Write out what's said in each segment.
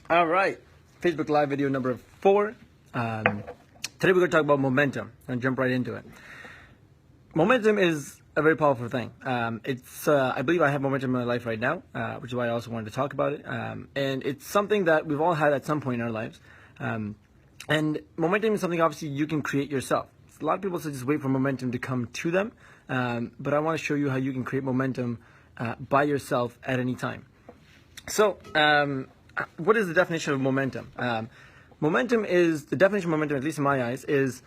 All right, Facebook Live video number 4. Today we're going to talk about momentum and jump right into it. Momentum is a very powerful thing. I believe I have momentum in my life right now, which is why I also wanted to talk about it. And it's something that we've all had at some point in our lives. And momentum is something obviously you can create yourself. A lot of people say just wait for momentum to come to them, but I want to show you how you can create momentum by yourself at any time. So, what is the definition of momentum? The definition of momentum, at least in my eyes, is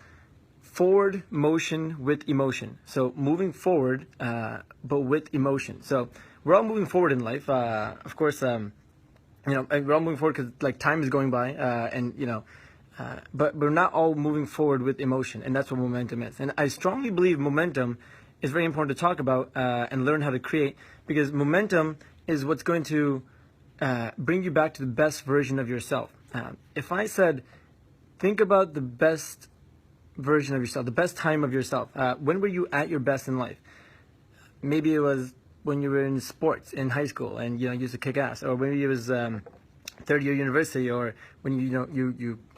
forward motion with emotion. So moving forward, but with emotion. So we're all moving forward in life. Of course, we're all moving forward because like time is going by, but we're not all moving forward with emotion, and that's what momentum is. And I strongly believe momentum is very important to talk about and learn how to create, because momentum is what's going to bring you back to the best version of yourself. If I said, think about the best version of yourself, the best time of yourself, when were you at your best in life? Maybe it was when you were in sports in high school and you used to kick ass, or maybe it was third year university, or when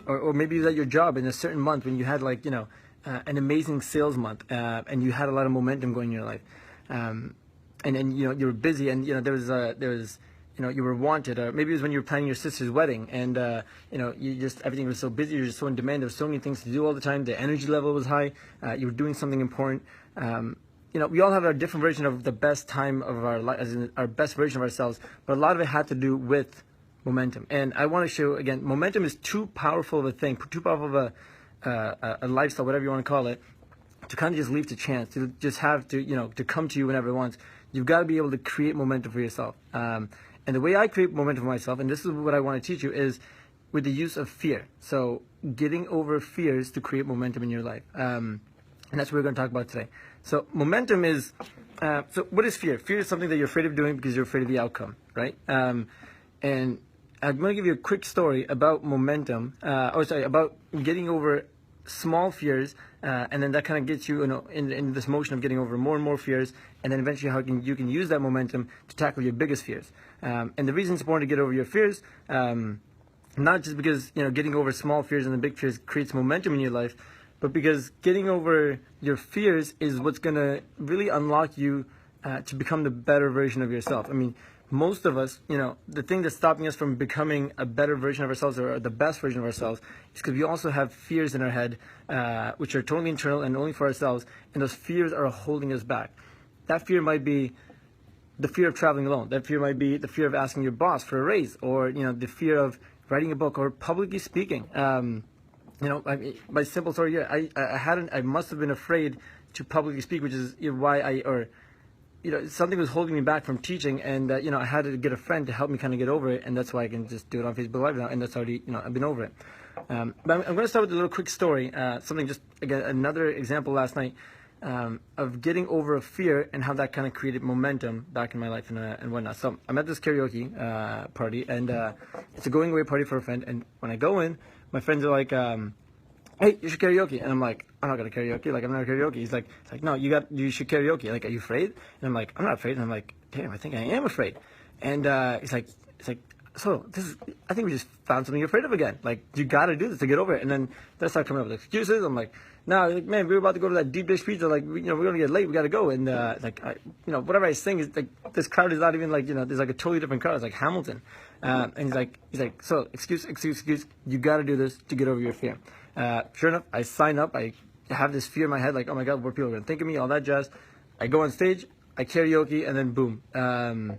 or maybe it was at your job in a certain month when you had an amazing sales month and you had a lot of momentum going in your life, and you were busy and there was you were wanted, or maybe it was when you were planning your sister's wedding, and everything was so busy, you're just so in demand, there were so many things to do all the time, the energy level was high, you were doing something important. We all have a different version of the best time of our life, as in our best version of ourselves, but a lot of it had to do with momentum. And I want to show, again, momentum is too powerful of a thing, too powerful of a lifestyle, whatever you want to call it, to kind of just leave to chance, to just have to come to you whenever it wants. You've got to be able to create momentum for yourself. And the way I create momentum for myself, and this is what I want to teach you, is with the use of fear. So getting over fears to create momentum in your life. And that's what we're going to talk about today. So momentum is, so what is fear? Fear is something that you're afraid of doing because you're afraid of the outcome, right? And I'm going to give you a quick story about momentum, about getting over small fears, and then that kind of gets you in this motion of getting over more and more fears, and then eventually how you can use that momentum to tackle your biggest fears. And the reason it's important to get over your fears, not just because getting over small fears and the big fears creates momentum in your life, but because getting over your fears is what's going to really unlock you to become the better version of yourself. I mean, most of us, the thing that's stopping us from becoming a better version of ourselves, or the best version of ourselves, is because we also have fears in our head, which are totally internal and only for ourselves, and those fears are holding us back. That fear might be the fear of traveling alone. That fear might be the fear of asking your boss for a raise, or the fear of writing a book, or publicly speaking. My simple story here, I must have been afraid to publicly speak, which is why something was holding me back from teaching, and I had to get a friend to help me kind of get over it, and that's why I can just do it on Facebook Live now, and that's already I've been over it. But I'm going to start with a little quick story, something just again another example last night of getting over a fear and how that kind of created momentum back in my life and whatnot. So I'm at this karaoke party, and it's a going away party for a friend, and when I go in, my friends are like, hey, you should karaoke. And I'm like, I'm not going to karaoke. Like, I'm not karaoke. He's like, no, you should karaoke. Like, are you afraid? And I'm like, I'm not afraid. And I'm like, damn, I think I am afraid. And he's like, so I think we just found something you're afraid of again. Like, you got to do this to get over it. And then they start coming up with excuses. I'm like, no, man, we were about to go to that deep dish pizza. Like, we're going to get late. We got to go. And whatever I sing is like, this crowd is not even like, there's like a totally different crowd. It's like Hamilton. And he's like, so excuse. You got to do this to get over your fear. Sure enough, I sign up. I have this fear in my head, like, oh my God, what people are going to think of me, all that jazz. I go on stage, I karaoke, and then boom, I'm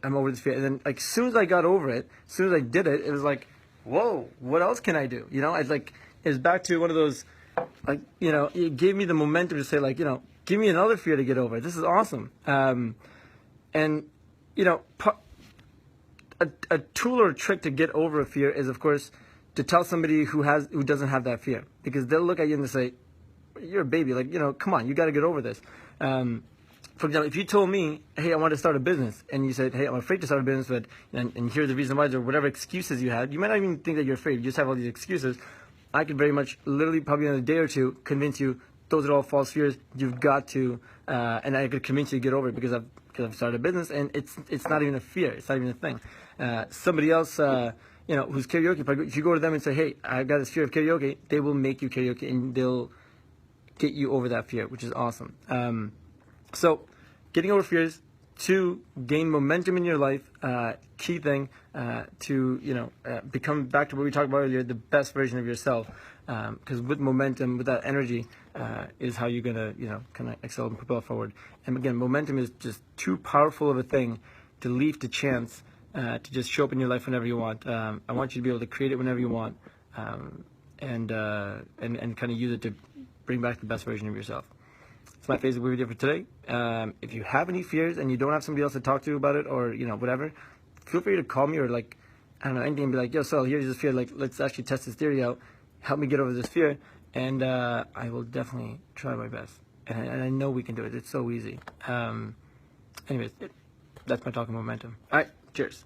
over this fear. And then, like, as soon as I got over it, as soon as I did it, it was like, whoa, what else can I do? It's back to one of those, like, it gave me the momentum to say, like, give me another fear to get over. This is awesome. A tool or a trick to get over a fear is, of course, to tell somebody who doesn't have that fear, because they'll look at you and say, you're a baby, like, come on, you got to get over this. For example, if you told me, hey, I want to start a business, and you said, hey, I'm afraid to start a business, but and here's the reason why, or whatever excuses you had, you might not even think that you're afraid, you just have all these excuses. I could very much, literally, probably in a day or two, convince you those are all false fears. You've got to, and I could convince you to get over it, because I've because I've started a business, and it's not even a fear. It's not even a thing. Somebody else, who's karaoke, if you go to them and say, hey, I've got this fear of karaoke, they will make you karaoke, and they'll get you over that fear, which is awesome. So getting over fears to gain momentum in your life, key thing, to become, back to what we talked about earlier, the best version of yourself. Because with momentum, with that energy, is how you're gonna kind of excel and propel forward. And again, momentum is just too powerful of a thing to leave to chance, to just show up in your life whenever you want. I want you to be able to create it whenever you want, and kind of use it to bring back the best version of yourself. It's my Facebook video for today. If you have any fears and you don't have somebody else to talk to about it, or whatever, feel free to call me, or I don't know, anything, and be like, yo, Sal, here's this fear, let's actually test this theory out, help me get over this fear, and I will definitely try my best, and I know we can do it. It's so easy. Anyways, that's my talking momentum. All right, cheers.